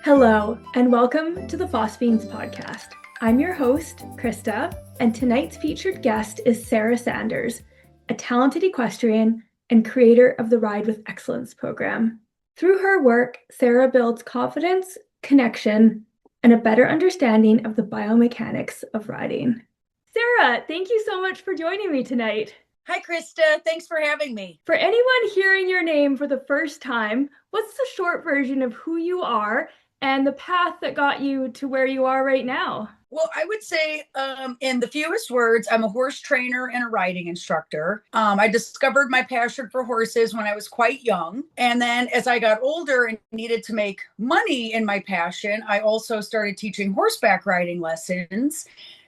Hello, and welcome to the Phosphines podcast. I'm your host, Krista, and tonight's featured guest is Sarah Sanders, a talented equestrian and creator of the Ride with Excellence program. Through her work, Sarah builds confidence, connection, and a better understanding of the biomechanics of riding. Sarah, thank you so much for joining me tonight. Hi, Krista. Thanks for having me. For anyone hearing your name for the first time, what's the short version of who you are and the path that got you to where you are right now? Well, I would say, in the fewest words, I'm a horse trainer and a riding instructor. I discovered my passion for horses when I was quite young. And then as I got older and needed to make money in my passion, I also started teaching horseback riding lessons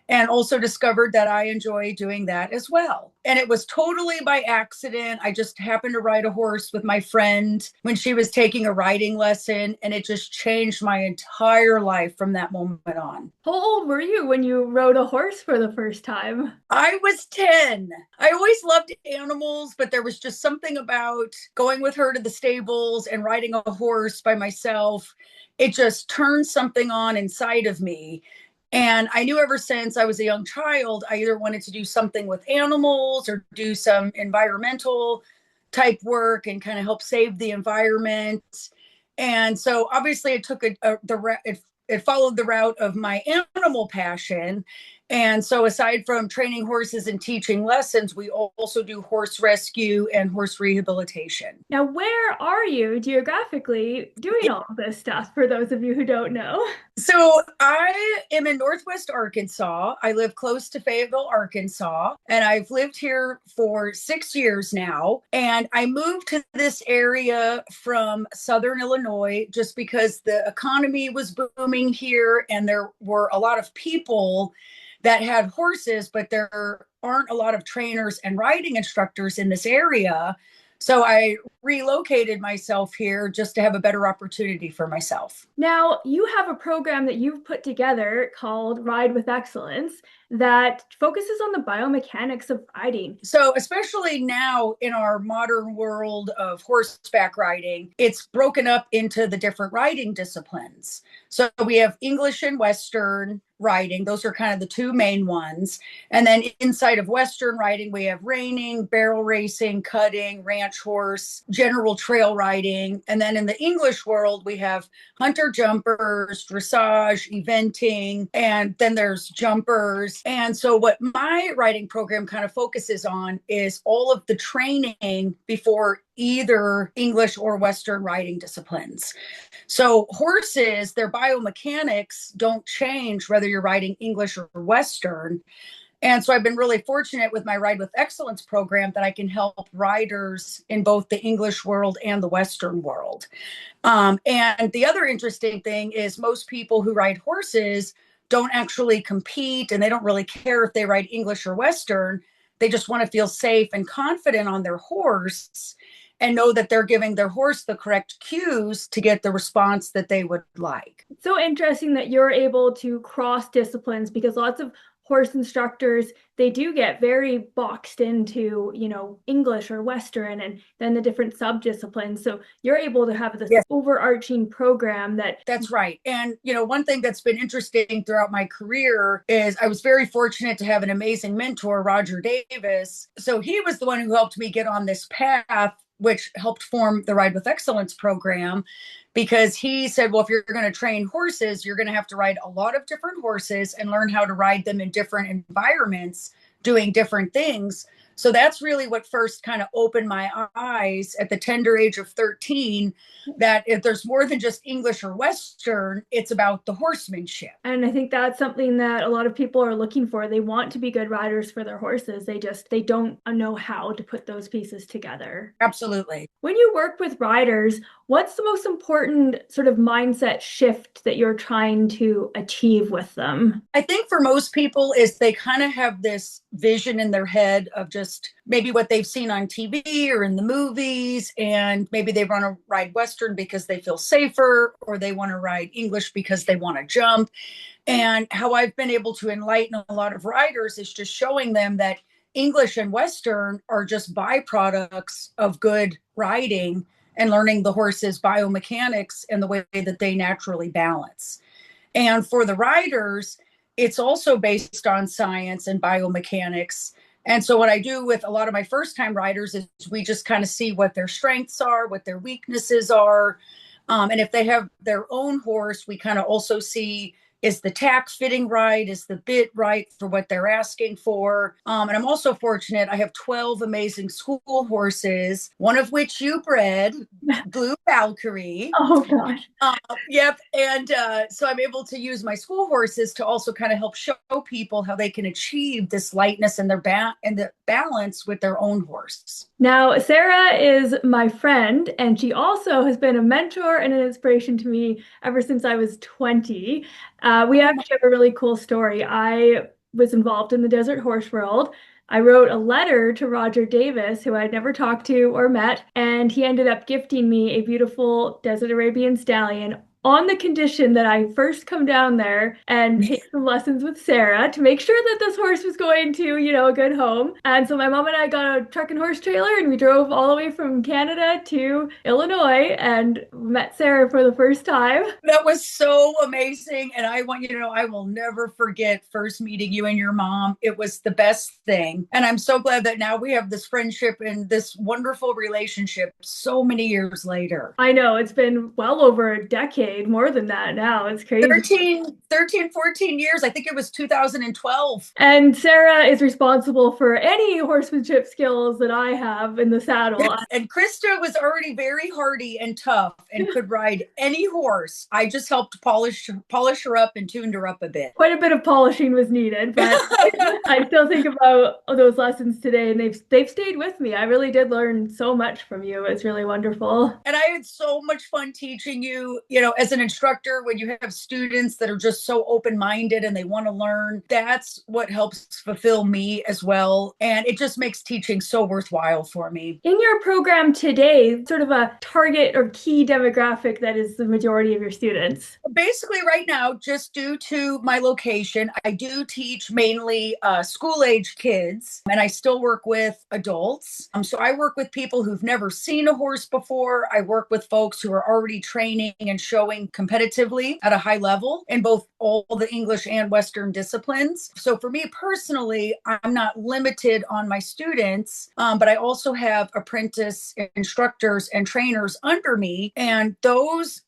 and also discovered that I enjoy doing that as well. And it was totally by accident. I just happened to ride a horse with my friend when she was taking a riding lesson, and it just changed my entire life from that moment on. How old were you when you rode a horse for the first time? I was 10. I always loved animals, but there was just something about going with her to the stables and riding a horse by myself. It just turned something on inside of me. And I knew ever since I was a young child, I either wanted to do something with animals or do some environmental type work and kind of help save the environment. And so obviously it took it followed the route of my animal passion. And so aside from training horses and teaching lessons, we also do horse rescue and horse rehabilitation. Now, where are you geographically doing all of this stuff for those of you who don't know? So I am in Northwest Arkansas. I live close to Fayetteville, Arkansas, and I've lived here for 6 years now. And I moved to this area from Southern Illinois just because the economy was booming here and there were a lot of people that had horses, but there aren't a lot of trainers and riding instructors in this area. So I relocated myself here just to have a better opportunity for myself. Now, you have a program that you've put together called Ride with Excellence that focuses on the biomechanics of riding. So, especially now in our modern world of horseback riding, it's broken up into the different riding disciplines. So, we have English and Western riding. Those are kind of the two main ones. And then inside of Western riding, we have reining, barrel racing, cutting, ranch horse, general trail riding. And then in the English world, we have hunter jumpers, dressage, eventing, and then there's jumpers. And so what my riding program kind of focuses on is all of the training before either English or Western riding disciplines. So horses, their biomechanics don't change whether you're riding English or Western. And so I've been really fortunate with my Ride with Excellence program that I can help riders in both the English world and the Western world. And the other interesting thing is most people who ride horses don't actually compete and they don't really care if they ride English or Western. They just want to feel safe and confident on their horse and know that they're giving their horse the correct cues to get the response that they would like. It's so interesting that you're able to cross disciplines because lots of horse instructors, they do get very boxed into, English or Western and then the different sub-disciplines. So you're able to have this overarching program That's right. And, one thing that's been interesting throughout my career is I was very fortunate to have an amazing mentor, Roger Davis. So he was the one who helped me get on this path, which helped form the Ride with Excellence program, because he said, well, if you're going to train horses, you're going to have to ride a lot of different horses and learn how to ride them in different environments, doing different things. So that's really what first kind of opened my eyes at the tender age of 13, that if there's more than just English or Western, it's about the horsemanship. And I think that's something that a lot of people are looking for. They want to be good riders for their horses. They don't know how to put those pieces together. Absolutely. When you work with riders, what's the most important sort of mindset shift that you're trying to achieve with them? I think for most people is they kind of have this vision in their head of just maybe what they've seen on TV or in the movies, and maybe they want to ride Western because they feel safer, or they want to ride English because they want to jump. And how I've been able to enlighten a lot of riders is just showing them that English and Western are just byproducts of good riding and learning the horse's biomechanics and the way that they naturally balance. And for the riders, it's also based on science and biomechanics. And so what I do with a lot of my first time riders is we just kind of see what their strengths are, what their weaknesses are. And if they have their own horse, we kind of also see, is the tack fitting right? Is the bit right for what they're asking for? And I'm also fortunate. I have 12 amazing school horses, one of which you bred, Blue Valkyrie. Oh gosh. Yep. And so I'm able to use my school horses to also kind of help show people how they can achieve this lightness and and the balance with their own horse. Now, Sarah is my friend, and she also has been a mentor and an inspiration to me ever since I was 20. We actually have a really cool story. I was involved in the desert horse world. I wrote a letter to Roger Davis, who I'd never talked to or met, and he ended up gifting me a beautiful Desert Arabian stallion on the condition that I first come down there and take some lessons with Sarah to make sure that this horse was going to, a good home. And so my mom and I got a truck and horse trailer and we drove all the way from Canada to Illinois and met Sarah for the first time. That was so amazing. And I want you to know, I will never forget first meeting you and your mom. It was the best thing. And I'm so glad that now we have this friendship and this wonderful relationship so many years later. I know it's been well over a decade, more than that now. It's crazy. 14 years. I think it was 2012. And Sarah is responsible for any horsemanship skills that I have in the saddle. And Krista was already very hardy and tough and could ride any horse. I just helped polish her up and tuned her up a bit. Quite a bit of polishing was needed, but I still think about those lessons today, and they've stayed with me. I really did learn so much from you. It's really wonderful. And I had so much fun teaching you, as an instructor, when you have students that are just so open-minded and they want to learn, that's what helps fulfill me as well. And it just makes teaching so worthwhile for me. In your program today, sort of a target or key demographic that is the majority of your students? Basically, right now, just due to my location, I do teach mainly school-age kids, and I still work with adults. So I work with people who've never seen a horse before. I work with folks who are already training and showing competitively at a high level in both all the English and Western disciplines. So for me personally, I'm not limited on my students, but I also have apprentice instructors and trainers under me. And those,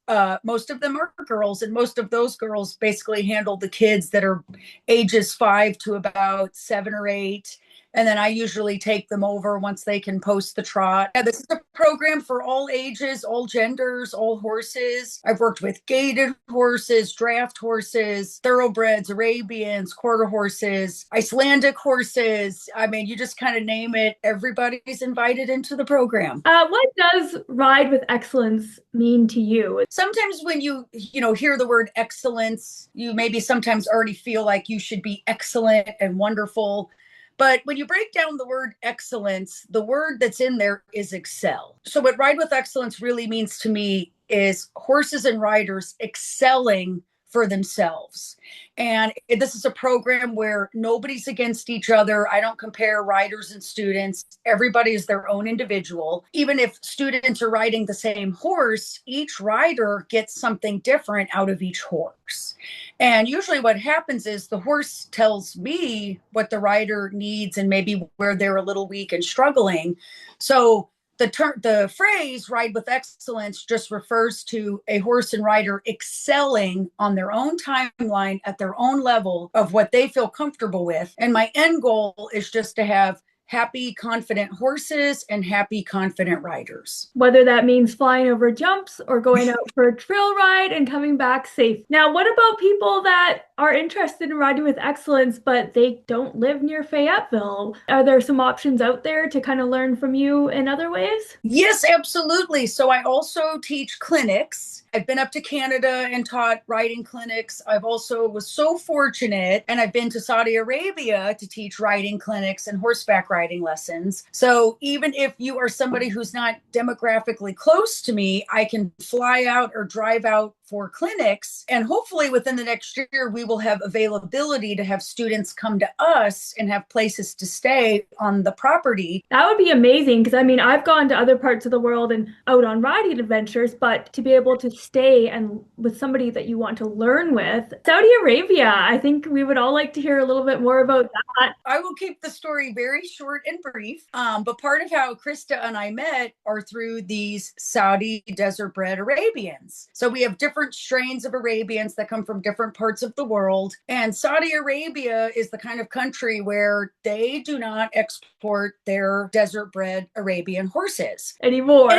most of them are girls, and most of those girls basically handle the kids that are ages 5 to about 7 or 8. And then I usually take them over once they can post the trot. Yeah, this is a program for all ages, all genders, all horses. I've worked with gaited horses, draft horses, thoroughbreds, Arabians, quarter horses, Icelandic horses. I mean, you just kind of name it. Everybody's invited into the program. What does ride with excellence mean to you? Sometimes when you hear the word excellence, you maybe sometimes already feel like you should be excellent and wonderful. But when you break down the word excellence, the word that's in there is excel. So what ride with excellence really means to me is horses and riders excelling for themselves. And this is a program where nobody's against each other. I don't compare riders and students. Everybody is their own individual. Even if students are riding the same horse, each rider gets something different out of each horse. And usually what happens is the horse tells me what the rider needs and maybe where they're a little weak and struggling. So the phrase ride with excellence just refers to a horse and rider excelling on their own timeline at their own level of what they feel comfortable with. And my end goal is just to have happy, confident horses and happy, confident riders. Whether that means flying over jumps or going out for a trail ride and coming back safe. Now, what about people that are interested in riding with excellence, but they don't live near Fayetteville? Are there some options out there to kind of learn from you in other ways? Yes, absolutely. So I also teach clinics. I've been up to Canada and taught riding clinics. I've also was so fortunate, and I've been to Saudi Arabia to teach riding clinics and horseback riding lessons. So even if you are somebody who's not demographically close to me, I can fly out or drive out for clinics. And hopefully within the next year, we will have availability to have students come to us and have places to stay on the property. That would be amazing because I mean, I've gone to other parts of the world and out on riding adventures, but to be able to stay and with somebody that you want to learn with, Saudi Arabia, I think we would all like to hear a little bit more about that. I will keep the story very short and brief. But part of how Krista and I met are through these Saudi desert bred Arabians. So we have different strains of Arabians that come from different parts of the world. And Saudi Arabia is the kind of country where they do not export their desert bred Arabian horses anymore.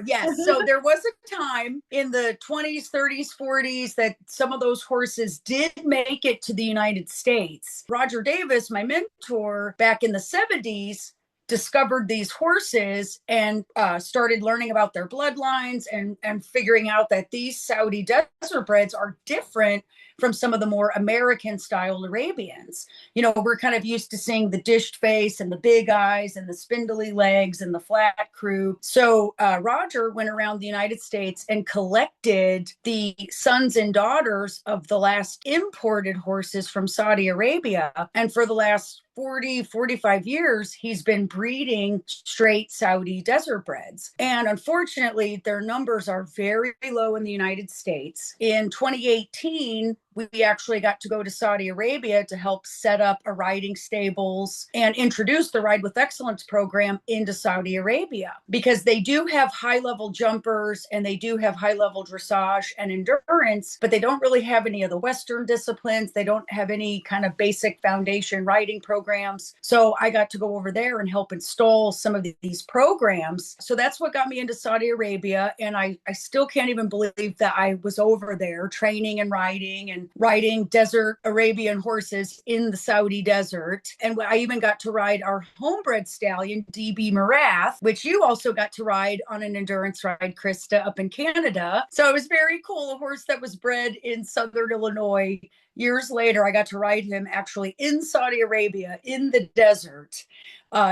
Yes. So there was a time in the 20s, 30s, 40s that some of those horses did make it to the United States. Roger Davis, my mentor back in the 70s, discovered these horses and started learning about their bloodlines and figuring out that these Saudi desert breds are different from some of the more American style Arabians. You know, we're kind of used to seeing the dished face and the big eyes and the spindly legs and the flat croup. So Roger went around the United States and collected the sons and daughters of the last imported horses from Saudi Arabia. And for the last 45 years, he's been breeding straight Saudi desert breds. And unfortunately, their numbers are very low in the United States. In 2018, we actually got to go to Saudi Arabia to help set up a riding stables and introduce the Ride with Excellence program into Saudi Arabia because they do have high level jumpers and they do have high level dressage and endurance, but they don't really have any of the Western disciplines. They don't have any kind of basic foundation riding programs. So I got to go over there and help install some of these programs. So that's what got me into Saudi Arabia. And I still can't even believe that I was over there training and riding desert Arabian horses in the Saudi desert. And I even got to ride our homebred stallion, DB Marath, which you also got to ride on an endurance ride, Krista, up in Canada. So it was very cool. A horse that was bred in Southern Illinois. Years later, I got to ride him actually in Saudi Arabia in the desert.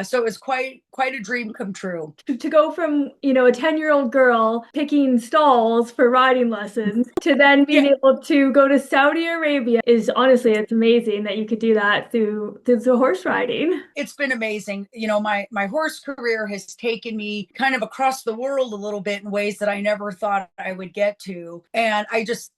So it was quite a dream come true. To go from, you know, a 10-year-old girl picking stalls for riding lessons to then being able to go to Saudi Arabia is honestly, it's amazing that you could do that through the horse riding. It's been amazing. You know, my horse career has taken me kind of across the world a little bit in ways that I never thought I would get to. And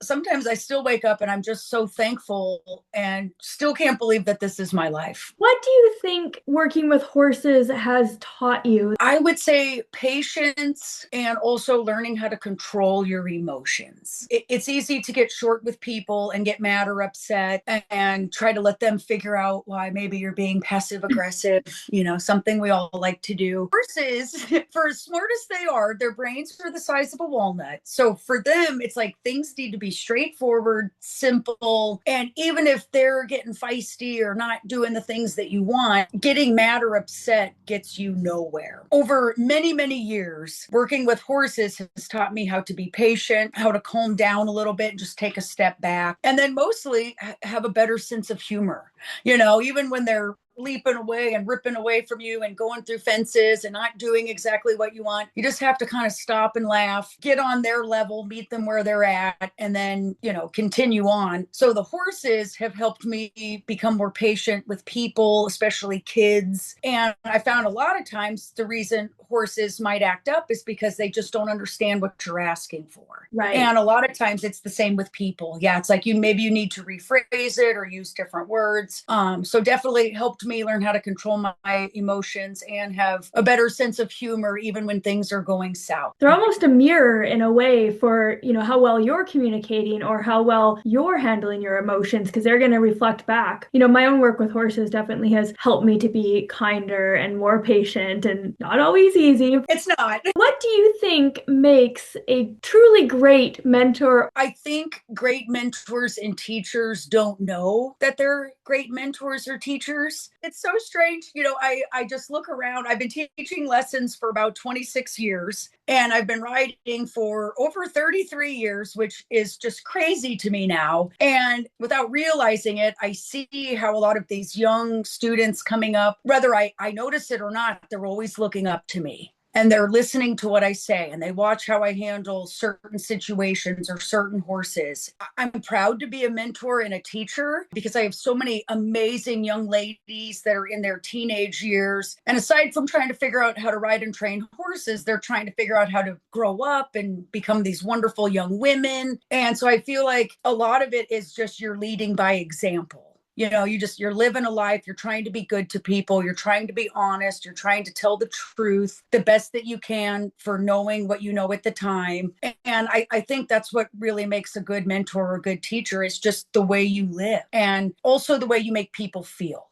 sometimes I still wake up and I'm just so thankful and still can't believe that this is my life. What do you think working with horses has taught you? I would say patience and also learning how to control your emotions. It's easy to get short with people and get mad or upset and try to let them figure out why maybe you're being passive aggressive, you know, something we all like to do. Horses, for as smart as they are, their brains are the size of a walnut. So for them, it's like things need to be straightforward, simple. And even if they're getting feisty or not doing the things that you want, getting mad or upset gets you nowhere. Over many, many years, working with horses has taught me how to be patient, how to calm down a little bit and just take a step back. And then mostly have a better sense of humor. You know, even when they're leaping away and ripping away from you and going through fences and not doing exactly what you want. You just have to kind of stop and laugh, get on their level, meet them where they're at, and then, you know, continue on. So the horses have helped me become more patient with people, especially kids. And I found a lot of times the reason horses might act up is because they just don't understand what you're asking for. Right. And a lot of times it's the same with people. Yeah, it's like maybe you need to rephrase it or use different words. So definitely helped me learn how to control my emotions and have a better sense of humor even when things are going south. They're almost a mirror in a way for, you know, how well you're communicating or how well you're handling your emotions because they're going to reflect back. You know, my own work with horses definitely has helped me to be kinder and more patient and not always easy. It's not. What do you think makes a truly great mentor? I think great mentors and teachers don't know that they're great mentors or teachers. It's so strange. You know, I just look around. I've been teaching lessons for about 26 years and I've been riding for over 33 years, which is just crazy to me now. And without realizing it, I see how a lot of these young students coming up, whether I notice it or not, they're always looking up to me. and they're listening to what I say and they watch how I handle certain situations or certain horses. I'm proud to be a mentor and a teacher because I have so many amazing young ladies that are in their teenage years. And aside from trying to figure out how to ride and train horses, they're trying to figure out how to grow up and become these wonderful young women. And so I feel like a lot of it is just you're leading by example. You're living a life, you're trying to be good to people, you're trying to be honest, you're trying to tell the truth the best that you can for knowing what you know at the time. And I think that's what really makes a good mentor or a good teacher is just the way you live and also the way you make people feel.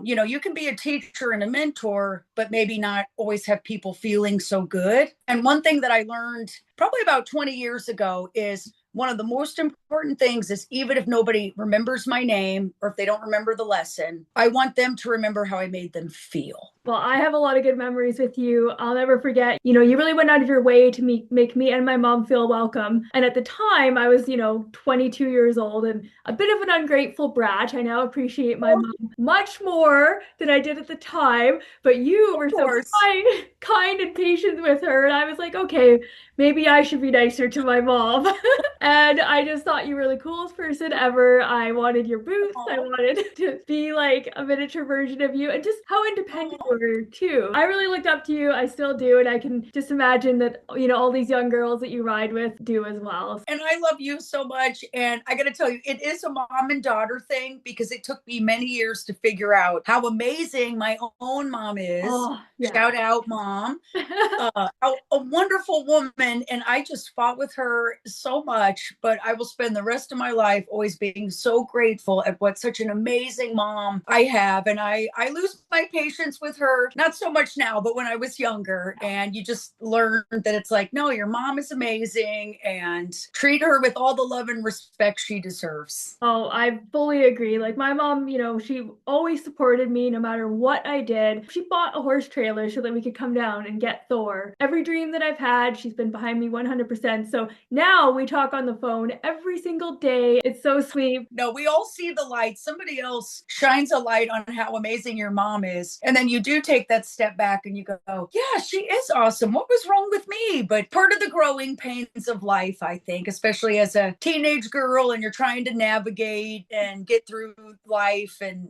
You can be a teacher and a mentor, but maybe not always have people feeling so good. And one thing that I learned probably about 20 years ago is one of the most important things is even if nobody remembers my name or if they don't remember the lesson, I want them to remember how I made them feel. Well, I have a lot of good memories with you. I'll never forget, you really went out of your way to make me and my mom feel welcome. And at the time, I was, 22 years old and a bit of an ungrateful brat. I now appreciate my mom much more than I did at the time, but you were so kind and patient with her. And I was like, okay, maybe I should be nicer to my mom. And I just thought you were the coolest person ever. I wanted your boots. I wanted to be like a miniature version of you and just how independent you were too. I really looked up to you. I still do. And I can just imagine that, all these young girls that you ride with do as well. And I love you so much. And I got to tell you, it is a mom and daughter thing because it took me many years to figure out how amazing my own mom is. Oh, yeah. Shout out, Mom. A wonderful woman. And I just fought with her so much, but I will spend the rest of my life always being so grateful at what such an amazing mom I have. And I lose my patience with her, not so much now, but when I was younger. And you just learn that it's like, no, your mom is amazing and treat her with all the love and respect she deserves. Oh, I fully agree. Like my mom, she always supported me no matter what I did. She bought a horse trailer so that we could come down and get Thor. Every dream that I've had, she's been behind me 100%. So now we talk on the phone every single day. It's so sweet. No, we all see the light. Somebody else shines a light on how amazing your mom is. And then you do take that step back and you go, yeah, she is awesome. What was wrong with me? But part of the growing pains of life, I think, especially as a teenage girl and you're trying to navigate and get through life and,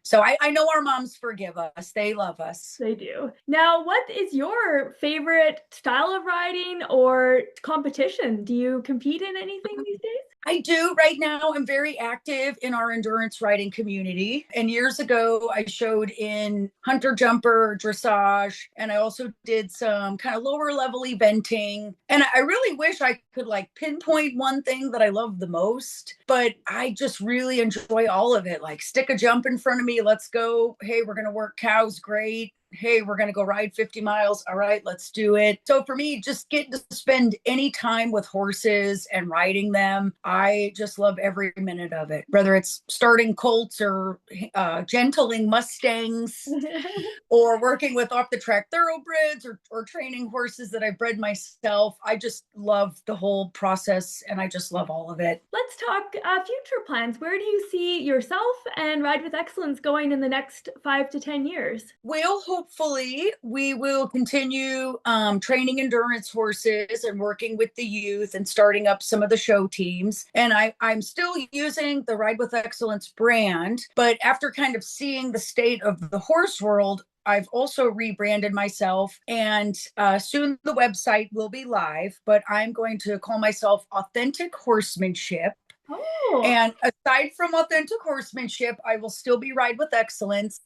So I know our moms forgive us. They love us. They do. Now, what is your favorite style of riding or competition? Do you compete in anything these days? I do. Right now, I'm very active in our endurance riding community. And years ago, I showed in hunter jumper, dressage, and I also did some kind of lower level eventing. And I really wish I could pinpoint one thing that I love the most, but I just really enjoy all of it. Like stick a jump in front of me. Let's go. Hey, we're going to work cows. Great. Hey, we're going to go ride 50 miles. All right, let's do it. So for me, just getting to spend any time with horses and riding them, I just love every minute of it, whether it's starting colts or gentling Mustangs or working with off the track thoroughbreds or training horses that I've bred myself. I just love the whole process and I just love all of it. Let's talk future plans. Where do you see yourself and Ride with Excellence going in the next 5 to 10 years? Well, hopefully we will continue training endurance horses and working with the youth and starting up some of the show teams. And I'm still using the Ride with Excellence brand, but after kind of seeing the state of the horse world, I've also rebranded myself and soon the website will be live, but I'm going to call myself Authentic Horsemanship. Oh. And aside from Authentic Horsemanship, I will still be Ride with Excellence.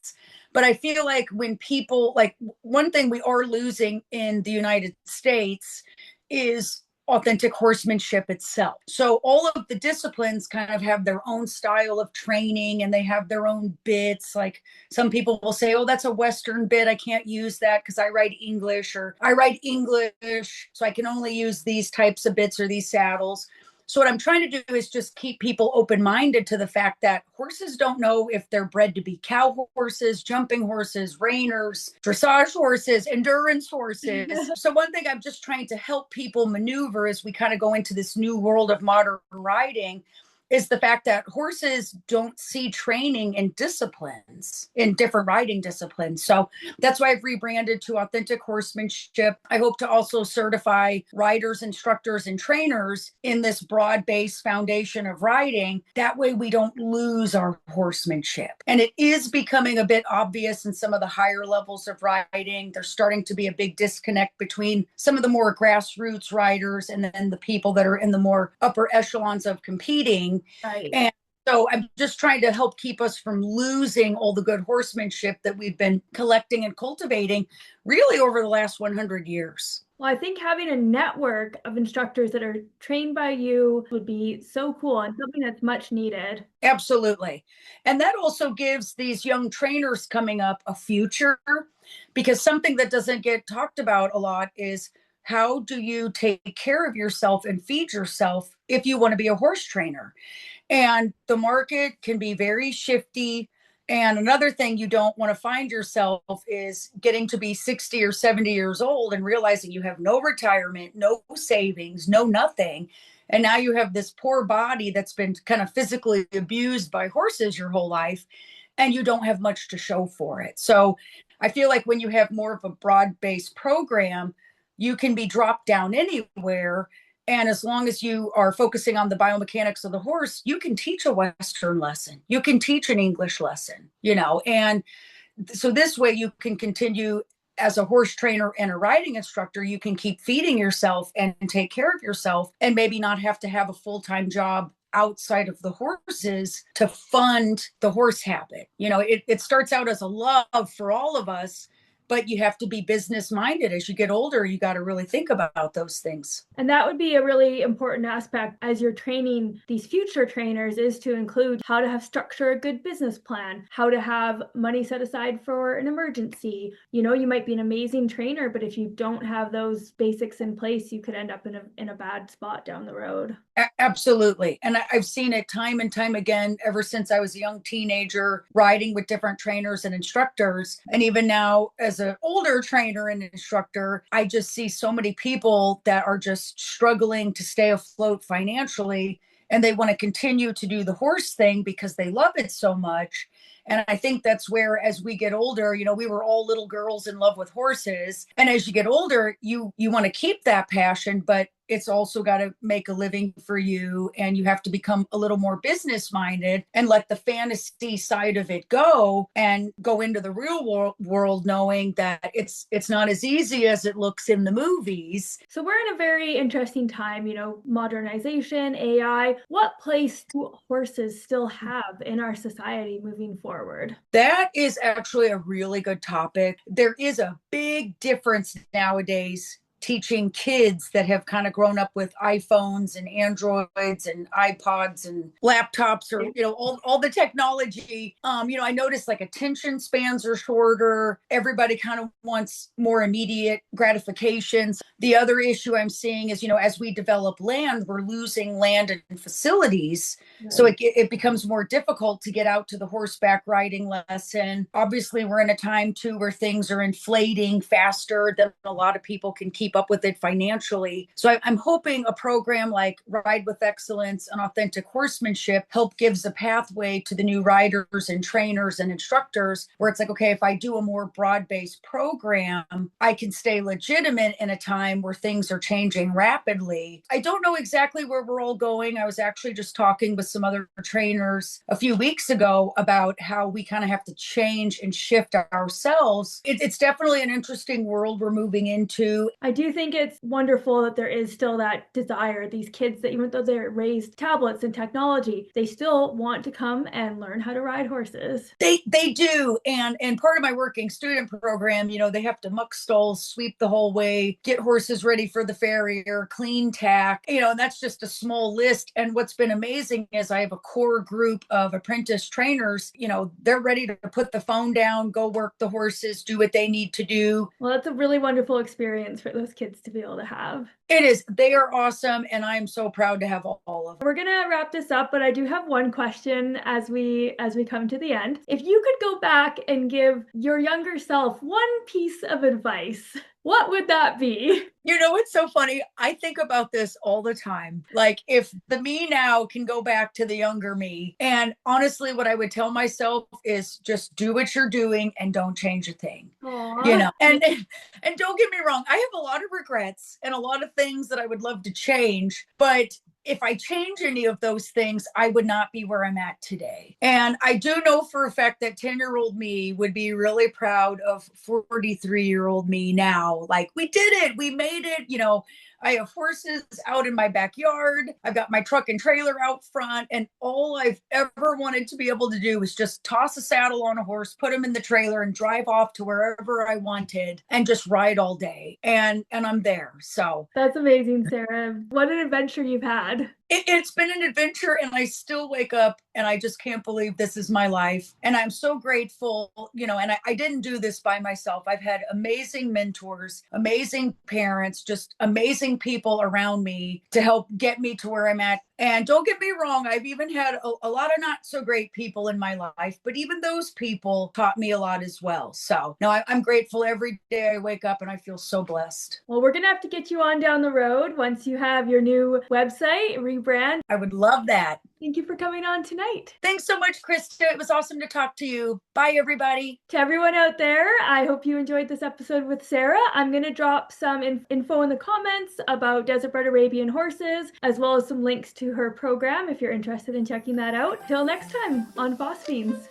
But I feel like when people, one thing we are losing in the United States is authentic horsemanship itself. So all of the disciplines kind of have their own style of training and they have their own bits. Like some people will say, oh, that's a Western bit. I can't use that because I ride English, or I ride English, so I can only use these types of bits or these saddles. So what I'm trying to do is just keep people open-minded to the fact that horses don't know if they're bred to be cow horses, jumping horses, reiners, dressage horses, endurance horses. So one thing I'm just trying to help people maneuver as we kind of go into this new world of modern riding is the fact that horses don't see training in disciplines, in different riding disciplines. So that's why I've rebranded to Authentic Horsemanship. I hope to also certify riders, instructors, and trainers in this broad based foundation of riding. That way we don't lose our horsemanship. And it is becoming a bit obvious in some of the higher levels of riding. There's starting to be a big disconnect between some of the more grassroots riders and then the people that are in the more upper echelons of competing. Right. And so I'm just trying to help keep us from losing all the good horsemanship that we've been collecting and cultivating really over the last 100 years. Well, I think having a network of instructors that are trained by you would be so cool and something that's much needed. Absolutely. And that also gives these young trainers coming up a future, because something that doesn't get talked about a lot is how do you take care of yourself and feed yourself if you want to be a horse trainer? And the market can be very shifty. And another thing you don't want to find yourself is getting to be 60 or 70 years old and realizing you have no retirement, no savings, no nothing. And now you have this poor body that's been kind of physically abused by horses your whole life, and you don't have much to show for it. So I feel like when you have more of a broad based program, you can be dropped down anywhere. And as long as you are focusing on the biomechanics of the horse, you can teach a Western lesson. You can teach an English lesson, and so this way you can continue as a horse trainer and a riding instructor. You can keep feeding yourself and take care of yourself and maybe not have to have a full-time job outside of the horses to fund the horse habit. It starts out as a love for all of us, but you have to be business minded. As you get older, you got to really think about those things. And that would be a really important aspect as you're training these future trainers, is to include how to have structure a good business plan, how to have money set aside for an emergency. You might be an amazing trainer, but if you don't have those basics in place, you could end up in a bad spot down the road. Absolutely. And I've seen it time and time again ever since I was a young teenager, riding with different trainers and instructors. And even now, as an older trainer and instructor, I just see so many people that are just struggling to stay afloat financially. And they want to continue to do the horse thing because they love it so much. And I think that's where, as we get older, we were all little girls in love with horses. And as you get older, you want to keep that passion, but it's also got to make a living for you. And you have to become a little more business minded and let the fantasy side of it go and go into the real world, knowing that it's not as easy as it looks in the movies. So we're in a very interesting time, modernization, AI. What place do horses still have in our society moving forward? That is actually a really good topic. There is a big difference nowadays teaching kids that have kind of grown up with iPhones and Androids and iPods and laptops, or all the technology. I noticed like attention spans are shorter. Everybody kind of wants more immediate gratifications. The other issue I'm seeing is, as we develop land, we're losing land and facilities. Right. So it becomes more difficult to get out to the horseback riding lesson. Obviously, we're in a time too where things are inflating faster than a lot of people can keep up with it financially. So I'm hoping a program like Ride with Excellence and Authentic Horsemanship gives a pathway to the new riders and trainers and instructors, where it's like, okay, if I do a more broad-based program, I can stay legitimate in a time where things are changing rapidly. I don't know exactly where we're all going. I was actually just talking with some other trainers a few weeks ago about how we kind of have to change and shift ourselves. It's definitely an interesting world we're moving into. I do think it's wonderful that there is still that desire. These kids, that even though they're raised tablets and technology, they still want to come and learn how to ride horses. They do. And part of my working student program, they have to muck stalls, sweep the whole way, get horses ready for the farrier, clean tack, and that's just a small list. And what's been amazing is I have a core group of apprentice trainers. They're ready to put the phone down, go work the horses, do what they need to do. Well, that's a really wonderful experience for those kids to be able to have. It is. They are awesome. And I'm so proud to have all of them. We're going to wrap this up, but I do have one question as we come to the end. If you could go back and give your younger self one piece of advice, What would that be? You know, it's so funny. I think about this all the time. Like, if the me now can go back to the younger me, and honestly, what I would tell myself is just do what you're doing and don't change a thing. You Aww. know, and don't get me wrong, I have a lot of regrets and a lot of things that I would love to change, but if I change any of those things, I would not be where I'm at today. And I do know for a fact that 10-year-old me would be really proud of 43-year-old me now. Like, we did it, we made it, you know. I have horses out in my backyard. I've got my truck and trailer out front. And all I've ever wanted to be able to do was just toss a saddle on a horse, put him in the trailer, and drive off to wherever I wanted and just ride all day. And I'm there. So That's amazing, Sarah. What an adventure you've had. it's been an adventure, and I still wake up and I just can't believe this is my life. And I'm so grateful, you know, and I didn't do this by myself. I've had amazing mentors, amazing parents, just amazing people around me to help get me to where I'm at. And don't get me wrong, I've even had a lot of not so great people in my life, but even those people taught me a lot as well. So, no, I'm grateful every day I wake up, and I feel so blessed. Well, we're going to have to get you on down the road once you have your new website, rebrand. I would love that. Thank you for coming on tonight. Thanks so much, Krista. It was awesome to talk to you. Bye, everybody. To everyone out there, I hope you enjoyed this episode with Sarah. I'm going to drop some info in the comments about Desert Bred Arabian horses, as well as some links to her program if you're interested in checking that out. Till next time on Phosphines.